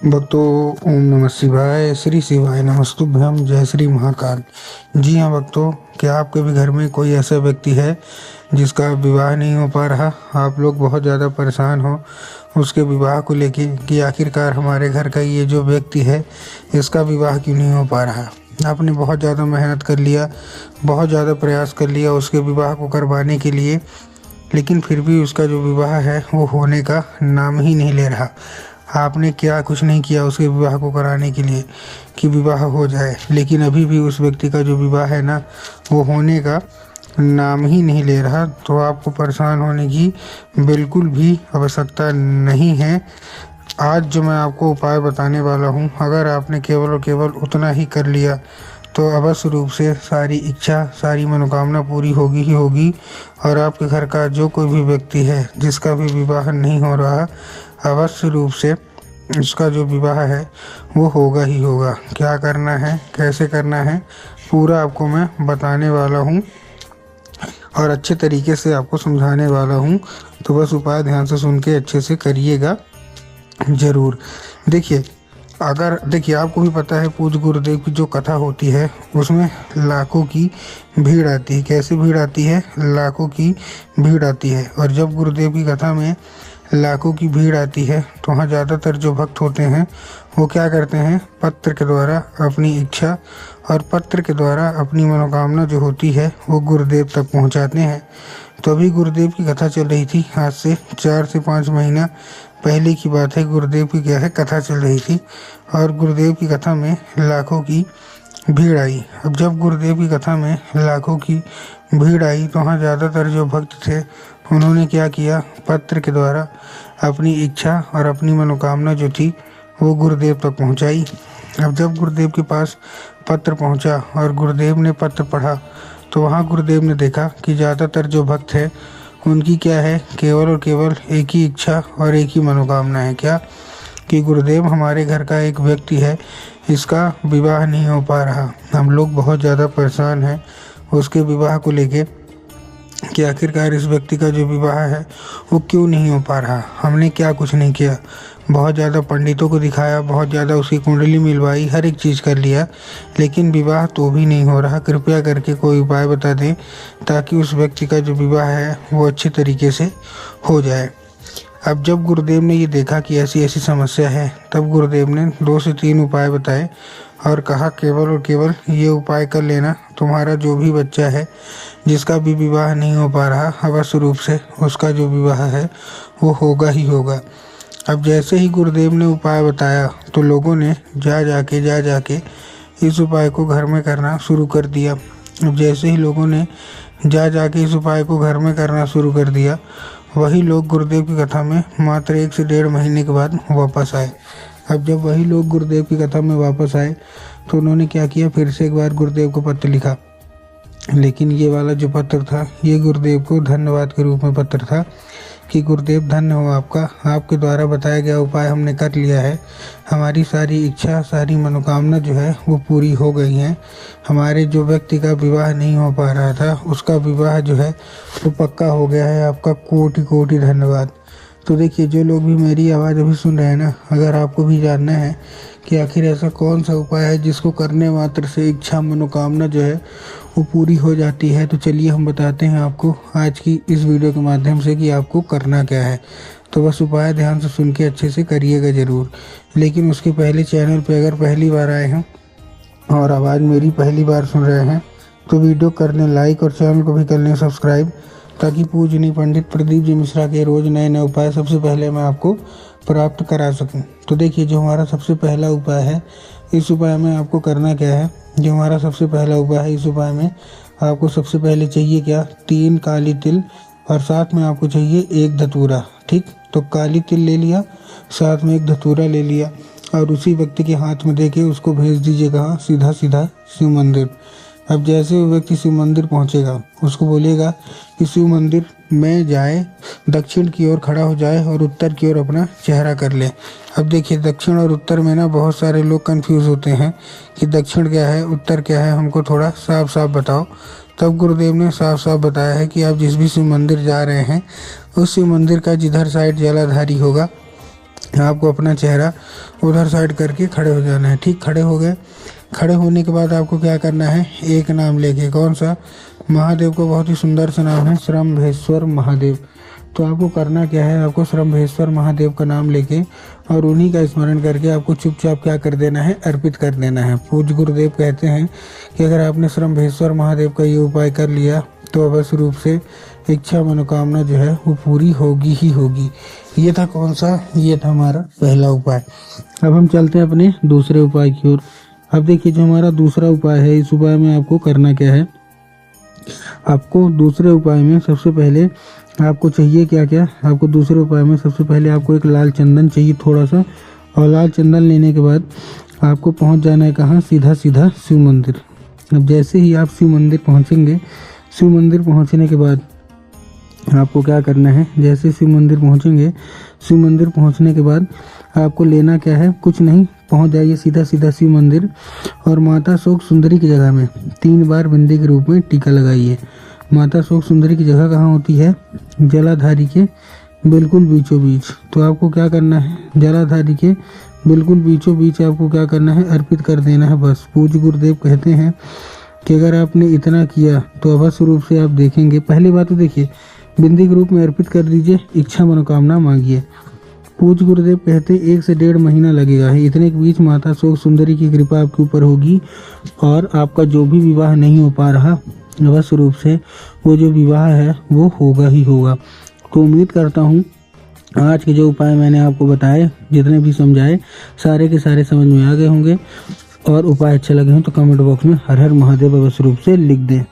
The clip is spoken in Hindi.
भक्तों, ओम नमः शिवाय, श्री शिवाय नमस्तुभ्यम, जय श्री महाकाल। जी हाँ भक्तों, क्या आपके भी घर में कोई ऐसा व्यक्ति है जिसका विवाह नहीं हो पा रहा? आप लोग बहुत ज़्यादा परेशान हो उसके विवाह को लेके कि आखिरकार हमारे घर का ये जो व्यक्ति है इसका विवाह क्यों नहीं हो पा रहा। आपने बहुत ज़्यादा मेहनत कर लिया, बहुत ज़्यादा प्रयास कर लिया उसके विवाह को करवाने के लिए, लेकिन फिर भी उसका जो विवाह है वो होने का नाम ही नहीं ले रहा। आपने क्या कुछ नहीं किया उसके विवाह को कराने के लिए कि विवाह हो जाए, लेकिन अभी भी उस व्यक्ति का जो विवाह है ना वो होने का नाम ही नहीं ले रहा। तो आपको परेशान होने की बिल्कुल भी आवश्यकता नहीं है। आज जो मैं आपको उपाय बताने वाला हूँ, अगर आपने केवल और केवल उतना ही कर लिया तो अवश्य रूप से सारी इच्छा, सारी मनोकामना पूरी होगी ही होगी। और आपके घर का जो कोई भी व्यक्ति है जिसका भी विवाह नहीं हो रहा, अवश्य रूप से उसका जो विवाह है वो होगा ही होगा। क्या करना है, कैसे करना है, पूरा आपको मैं बताने वाला हूँ और अच्छे तरीके से आपको समझाने वाला हूँ। तो बस उपाय ध्यान से सुन के अच्छे से करिएगा ज़रूर। देखिए, आपको भी पता है पूज्य गुरुदेव की जो कथा होती है उसमें लाखों की भीड़ आती है। कैसे भीड़ आती है? लाखों की भीड़ आती है। और जब गुरुदेव की कथा में लाखों की भीड़ आती है तो वहाँ ज़्यादातर जो भक्त होते हैं वो क्या करते हैं, पत्र के द्वारा अपनी इच्छा और पत्र के द्वारा अपनी मनोकामना जो होती है वो गुरुदेव तक पहुँचाते हैं। तो अभी गुरुदेव की कथा चल रही थी, आज से 4 से 5 महीना पहले की बात है। गुरुदेव की क्या है, कथा चल रही थी और गुरुदेव की कथा में लाखों की भीड़ आई। अब जब गुरुदेव की कथा में लाखों की भीड़ आई तो वहाँ ज़्यादातर जो भक्त थे उन्होंने क्या किया, पत्र के द्वारा अपनी इच्छा और अपनी मनोकामना जो थी वो गुरुदेव तक पहुँचाई। अब जब गुरुदेव के पास पत्र पहुँचा और गुरुदेव ने पत्र पढ़ा तो वहाँ गुरुदेव ने देखा कि ज़्यादातर जो भक्त है उनकी क्या है, केवल और केवल एक ही इच्छा और एक ही मनोकामना है। क्या? कि गुरुदेव, हमारे घर का एक व्यक्ति है, इसका विवाह नहीं हो पा रहा। हम लोग बहुत ज़्यादा परेशान हैं उसके विवाह को लेके कि आखिरकार इस व्यक्ति का जो विवाह है वो क्यों नहीं हो पा रहा। हमने क्या कुछ नहीं किया, बहुत ज़्यादा पंडितों को दिखाया, बहुत ज़्यादा उसकी कुंडली मिलवाई, हर एक चीज़ कर लिया, लेकिन विवाह तो भी नहीं हो रहा। कृपया करके कोई उपाय बता दें ताकि उस व्यक्ति का जो विवाह है वो अच्छे तरीके से हो जाए। अब जब गुरुदेव ने ये देखा कि ऐसी ऐसी समस्या है, तब गुरुदेव ने 2 से 3 उपाय बताए और कहा केवल और केवल ये उपाय कर लेना, तुम्हारा जो भी बच्चा है जिसका भी विवाह नहीं हो पा रहा, अवश्य रूप से उसका जो विवाह है वो होगा ही होगा। अब जैसे ही गुरुदेव ने उपाय बताया तो लोगों ने जा जाके इस उपाय को घर में करना शुरू कर दिया। अब जैसे ही लोगों ने जा जाके इस उपाय को घर में करना शुरू कर दिया, वही लोग गुरुदेव की कथा में मात्र 1 से 1.5 महीने के बाद वापस आए। अब जब वही लोग गुरुदेव की कथा में वापस आए तो उन्होंने क्या किया, फिर से एक बार गुरुदेव को पत्र लिखा। लेकिन ये वाला जो पत्र था ये गुरुदेव को धन्यवाद के रूप में पत्र था कि गुरुदेव, धन्य हो आपका, आपके द्वारा बताया गया उपाय हमने कर लिया है। हमारी सारी इच्छा, सारी मनोकामना जो है वो पूरी हो गई हैं। हमारे जो व्यक्ति का विवाह नहीं हो पा रहा था उसका विवाह जो है वो पक्का हो गया है। आपका कोटि कोटि धन्यवाद। तो देखिए, जो लोग भी मेरी आवाज़ अभी सुन रहे हैं ना, अगर आपको भी जानना है कि आखिर ऐसा कौन सा उपाय है जिसको करने मात्र से इच्छा मनोकामना जो है वो पूरी हो जाती है, तो चलिए हम बताते हैं आपको आज की इस वीडियो के माध्यम से कि आपको करना क्या है। तो बस उपाय ध्यान से सुन के अच्छे से करिएगा ज़रूर। लेकिन उसके पहले चैनल पे अगर पहली बार आए हैं और आवाज़ मेरी पहली बार सुन रहे हैं तो वीडियो कर लें लाइक और चैनल को भी कर लें सब्सक्राइब, ताकि पूजनीय पंडित प्रदीप जी मिश्रा के रोज़ नए नए उपाय सबसे पहले मैं आपको प्राप्त करा सकूं। तो देखिए, जो हमारा सबसे पहला उपाय है, इस उपाय में आपको करना क्या है। जो हमारा सबसे पहला उपाय है, इस उपाय में आपको सबसे पहले चाहिए क्या, 3 काली तिल और साथ में आपको चाहिए 1 धतूरा। ठीक, तो काली तिल ले लिया, साथ में 1 धतूरा ले लिया और उसी व्यक्ति के हाथ में देके उसको भेज दीजिए कहाँ, सीधा सीधा शिव मंदिर। अब जैसे वो व्यक्ति शिव मंदिर पहुंचेगा उसको बोलिएगा कि शिव मंदिर में जाए, दक्षिण की ओर खड़ा हो जाए और उत्तर की ओर अपना चेहरा कर ले। अब देखिए, दक्षिण और उत्तर में ना बहुत सारे लोग कंफ्यूज होते हैं कि दक्षिण क्या है, उत्तर क्या है, हमको थोड़ा साफ साफ बताओ। तब गुरुदेव ने साफ साफ बताया है कि आप जिस भी शिव मंदिर जा रहे हैं उस शिव मंदिर का जिधर साइड जलाधारी होगा आपको अपना चेहरा उधर साइड करके खड़े हो जाना है। ठीक, खड़े हो गए। खड़े होने के बाद आपको क्या करना है, एक नाम लेके, कौन सा, महादेव को बहुत ही सुंदर सा नाम है, श्रम्भेश्वर महादेव। तो आपको करना क्या है, आपको श्रम्भेश्वर महादेव का नाम लेके और उन्हीं का स्मरण करके आपको चुपचाप क्या कर देना है, अर्पित कर देना है। पूज्य गुरुदेव कहते हैं कि अगर आपने श्रम्भेश्वर महादेव का ये उपाय कर लिया तो अवश्य रूप से इच्छा मनोकामना जो है वो पूरी होगी ही होगी। ये था कौन सा, ये था हमारा पहला उपाय। अब हम चलते हैं अपने दूसरे उपाय की ओर। अब देखिए जो हमारा दूसरा उपाय है, इस उपाय में आपको करना क्या है, आपको दूसरे उपाय में सबसे पहले आपको चाहिए क्या क्या, आपको दूसरे उपाय में सबसे पहले आपको एक लाल चंदन चाहिए थोड़ा सा, और लाल चंदन लेने के बाद आपको पहुंच जाना है कहाँ, सीधा सीधा शिव मंदिर। अब जैसे ही आप शिव मंदिर पहुंचेंगे, शिव मंदिर पहुंचने के बाद आपको क्या करना है, जैसे शिव मंदिर पहुंचेंगे, शिव मंदिर पहुंचने के बाद आपको लेना क्या है, कुछ नहीं, पहुंच जाइए सीधा सीधा शिव मंदिर और माता शोक सुंदरी की जगह में 3 बार बिंदी के रूप में टीका लगाइए। माता शोक सुंदरी की जगह कहाँ होती है, जलाधारी के बिल्कुल बीचों बीच। तो आपको क्या करना है, जलाधारी के बिल्कुल बीचों बीच आपको क्या करना है, अर्पित कर देना है बस। पूज्य गुरुदेव कहते हैं कि अगर आपने इतना किया तो अवश्य रूप से आप देखेंगे, पहली बात तो देखिए बिंदी के रूप में अर्पित कर दीजिए, इच्छा मनोकामना मांगिए। पूज्य गुरुदेव कहते 1 से 1.5 महीना लगेगा, इतने के बीच माता शोक सुंदरी की कृपा आपके ऊपर होगी और आपका जो भी विवाह नहीं हो पा रहा अवश्य रूप से वो जो विवाह है वो होगा ही होगा। तो उम्मीद करता हूँ आज के जो उपाय मैंने आपको बताए, जितने भी समझाए, सारे के सारे समझ में आ गए होंगे और उपाय अच्छे लगे हों तो कमेंट बॉक्स में हर हर महादेव अवश्य रूप से लिख दें।